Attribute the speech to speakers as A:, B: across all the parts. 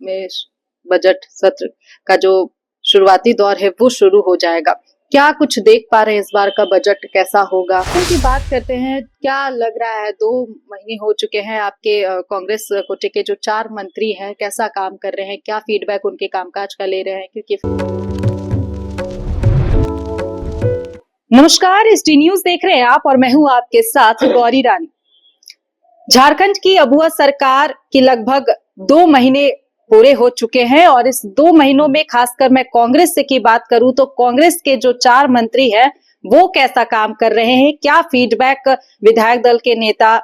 A: में बजट सत्र का जो शुरुआती दौर है वो शुरू हो जाएगा। क्या कुछ देख पा रहे हैं इस बार का बजट कैसा होगा? की बात करते हैं, क्या लग रहा है 2 महीने हो चुके हैं आपके कांग्रेस कोटे के जो 4 मंत्री हैं कैसा काम कर रहे हैं, क्या फीडबैक उनके कामकाज का ले रहे हैं? क्योंकि नमस्कार, एसडी न्यूज देख रहे हैं आप और मैं हूं आपके साथ गौरी रानी। झारखंड की अबुआ सरकार की लगभग 2 महीने पूरे हो चुके हैं और इस 2 महीनों में खासकर मैं कांग्रेस से की बात करूं तो कांग्रेस के जो 4 मंत्री हैं वो कैसा काम कर रहे हैं, क्या फीडबैक विधायक दल के नेता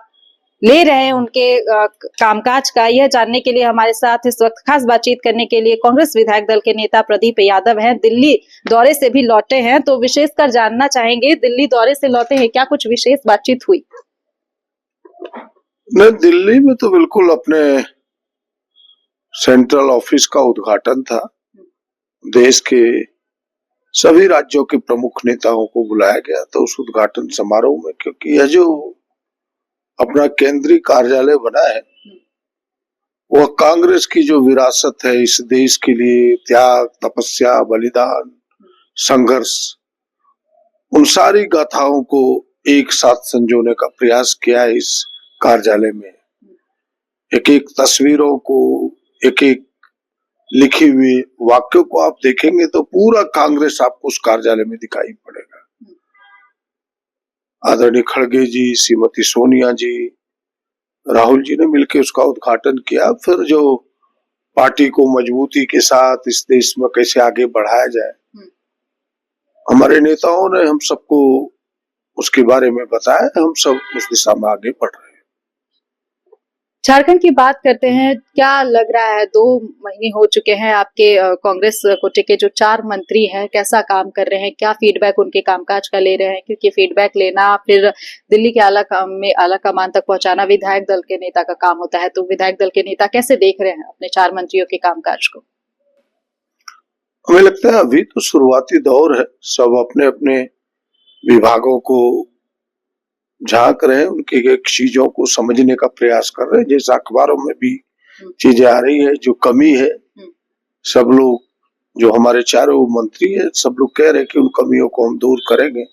A: ले रहे हैं उनके कामकाज का, यह जानने के लिए हमारे साथ इस वक्त खास बातचीत करने के लिए कांग्रेस विधायक दल के नेता प्रदीप यादव हैं। दिल्ली दौरे से भी लौटे हैं तो विशेषकर जानना चाहेंगे, दिल्ली दौरे से लौटे हैं, क्या कुछ विशेष बातचीत हुई?
B: मैं दिल्ली में तो बिल्कुल अपने सेंट्रल ऑफिस का उद्घाटन था। देश के सभी राज्यों के प्रमुख नेताओं को बुलाया गया था उस उद्घाटन समारोह में, क्योंकि यह जो अपना केंद्रीय कार्यालय बना है वह कांग्रेस की जो विरासत है इस देश के लिए, त्याग, तपस्या, बलिदान, संघर्ष, उन सारी गाथाओं को एक साथ संजोने का प्रयास किया है। इस कार्यालय में एक एक तस्वीरों को, एक एक लिखी हुई वाक्यों को आप देखेंगे तो पूरा कांग्रेस आपको उस कार्यालय में दिखाई पड़ेगा। आदरणीय खड़गे जी, श्रीमती सोनिया जी, राहुल जी ने मिलकर उसका उद्घाटन किया। फिर जो पार्टी को मजबूती के साथ इस देश में कैसे आगे बढ़ाया जाए, हमारे नेताओं ने हम सबको उसके बारे में बताया। हम सब उस दिशा में आगे बढ़ रहे हैं।
A: झारखंड की बात करते हैं, क्या लग रहा है 2 महीने हो चुके हैं आपके कांग्रेस कोटे के जो 4 मंत्री हैं कैसा काम कर रहे हैं, क्या फीडबैक उनके कामकाज का ले रहे हैं? क्योंकि फीडबैक लेना फिर दिल्ली के आला कमान तक पहुंचाना विधायक दल के नेता का काम होता है, तो विधायक दल के नेता कैसे देख रहे हैं अपने 4 मंत्रियों के कामकाज को?
B: हमें लगता है अभी तो शुरुआती दौर है, सब अपने अपने विभागों को झांक रहे हैं, उनकी चीजों को समझने का प्रयास कर रहे हैं। जैसे अखबारों में भी चीजें आ रही है, जो कमी है सब लोग, जो हमारे चारों मंत्री है, सब लोग कह रहे हैं कि उन कमियों को हम दूर करेंगे।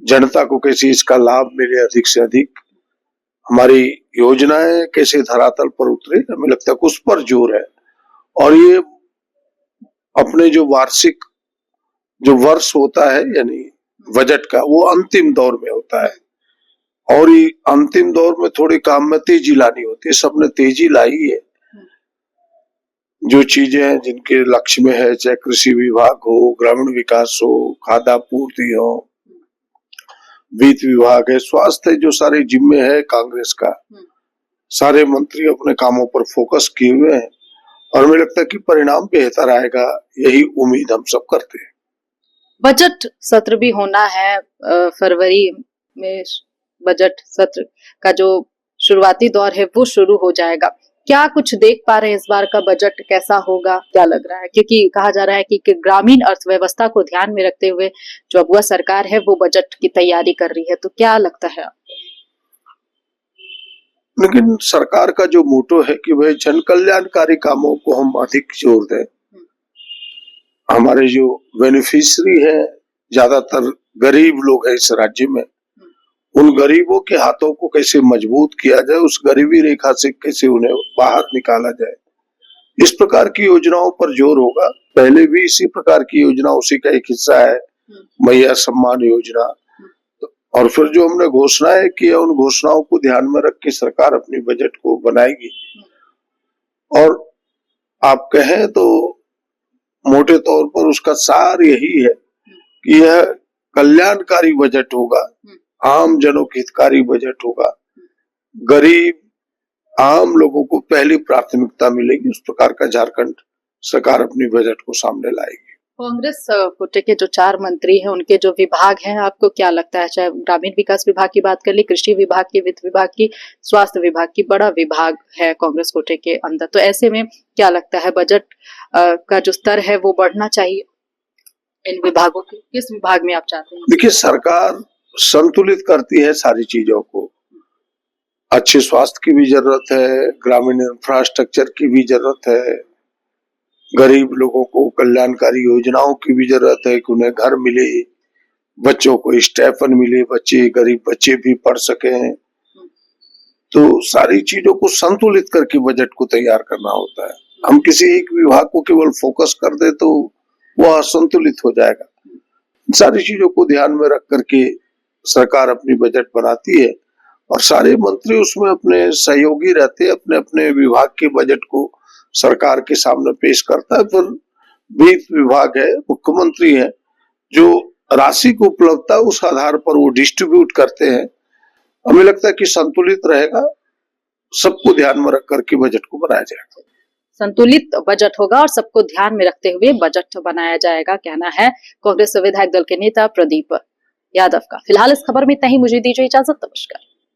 B: जनता को कैसे इसका लाभ मिले अधिक से अधिक, हमारी योजनाएं कैसे धरातल पर उतरे, हमें लगता है उस पर जोर है। और ये अपने जो वार्षिक जो वर्ष होता है यानी बजट का, वो अंतिम दौर में होता है और ये अंतिम दौर में थोड़े काम में तेजी लानी होती है। सबने तेजी लाई है। जो चीजें हैं जिनके लक्ष्य में है, चाहे कृषि विभाग हो, ग्रामीण विकास हो, खाद्य आपूर्ति हो, वित्त विभाग है, स्वास्थ्य है, जो सारे जिम्मे है कांग्रेस का, सारे मंत्री अपने कामों पर फोकस किए हुए हैं और मुझे लगता है कि परिणाम बेहतर आएगा, यही उम्मीद हम सब करते हैं।
A: बजट सत्र भी होना है फरवरी में, बजट सत्र का जो शुरुआती दौर है वो शुरू हो जाएगा। क्या कुछ देख पा रहे हैं इस बार का बजट कैसा होगा, क्या लग रहा है? क्योंकि कहा जा रहा है कि ग्रामीण अर्थव्यवस्था को ध्यान में रखते हुए जो अबुआ सरकार है वो बजट की तैयारी कर रही है, तो क्या लगता है आपको?
B: लेकिन सरकार का जो मोटो है कि भाई जन कल्याणकारी कामों को हम अधिक जोर दें। हमारे जो बेनिफिशियरी है ज्यादातर गरीब लोग है इस राज्य में, उन गरीबों के हाथों को कैसे मजबूत किया जाए, उस गरीबी रेखा से कैसे उन्हें बाहर निकाला जाए, इस प्रकार की योजनाओं पर जोर होगा। पहले भी इसी प्रकार की योजना उसी का एक हिस्सा है मैया सम्मान योजना। और फिर जो हमने घोषणाएं की है, उन घोषणाओं को ध्यान में रख के सरकार अपनी बजट को बनाएगी। और आप कहें तो मोटे तौर पर उसका सार यही है कि यह कल्याणकारी बजट होगा, आम जनों के हितकारी बजट होगा, गरीब आम लोगों को पहली प्राथमिकता मिलेगी। उस प्रकार का झारखंड सरकार अपनी बजट को सामने लाएगी।
A: कांग्रेस कोटे के जो 4 मंत्री हैं उनके जो विभाग हैं, आपको क्या लगता है, चाहे ग्रामीण विकास विभाग की बात कर ली, कृषि विभाग की, वित्त विभाग की, स्वास्थ्य विभाग की, बड़ा विभाग है कांग्रेस कोटे के अंदर, तो ऐसे में क्या लगता है बजट का जो स्तर है वो बढ़ना चाहिए इन विभागों के? किस विभाग में आप चाहते हैं?
B: देखिए, सरकार संतुलित करती है सारी चीजों को। अच्छे स्वास्थ्य की भी जरूरत है, ग्रामीण इंफ्रास्ट्रक्चर की भी जरूरत है, गरीब लोगों को कल्याणकारी योजनाओं की भी जरूरत है कि उन्हें घर मिले, बच्चों को स्टाइपेंड मिले, बच्चे गरीब बच्चे भी पढ़ सके। तो सारी चीजों को संतुलित करके बजट को तैयार करना होता है। हम किसी एक विभाग को केवल फोकस कर दे तो वह असंतुलित हो जाएगा। सारी चीजों को ध्यान में रख करके सरकार अपनी बजट बनाती है और सारे मंत्री उसमें अपने सहयोगी रहते हैं, अपने अपने विभाग के बजट को सरकार के सामने पेश करता है। फिर वित्त विभाग है, मुख्यमंत्री है, जो राशि को उपलब्धता उस आधार पर वो डिस्ट्रीब्यूट करते हैं। हमें लगता है कि संतुलित रहेगा, सबको ध्यान में रख करके बजट को बनाया जाएगा।
A: संतुलित बजट होगा और सबको ध्यान में रखते हुए बजट बनाया जाएगा, कहना है कांग्रेस विधायक दल के नेता प्रदीप यादव का। फिलहाल इस खबर में इतना ही, मुझे दीजिए इजाजत, नमस्कार।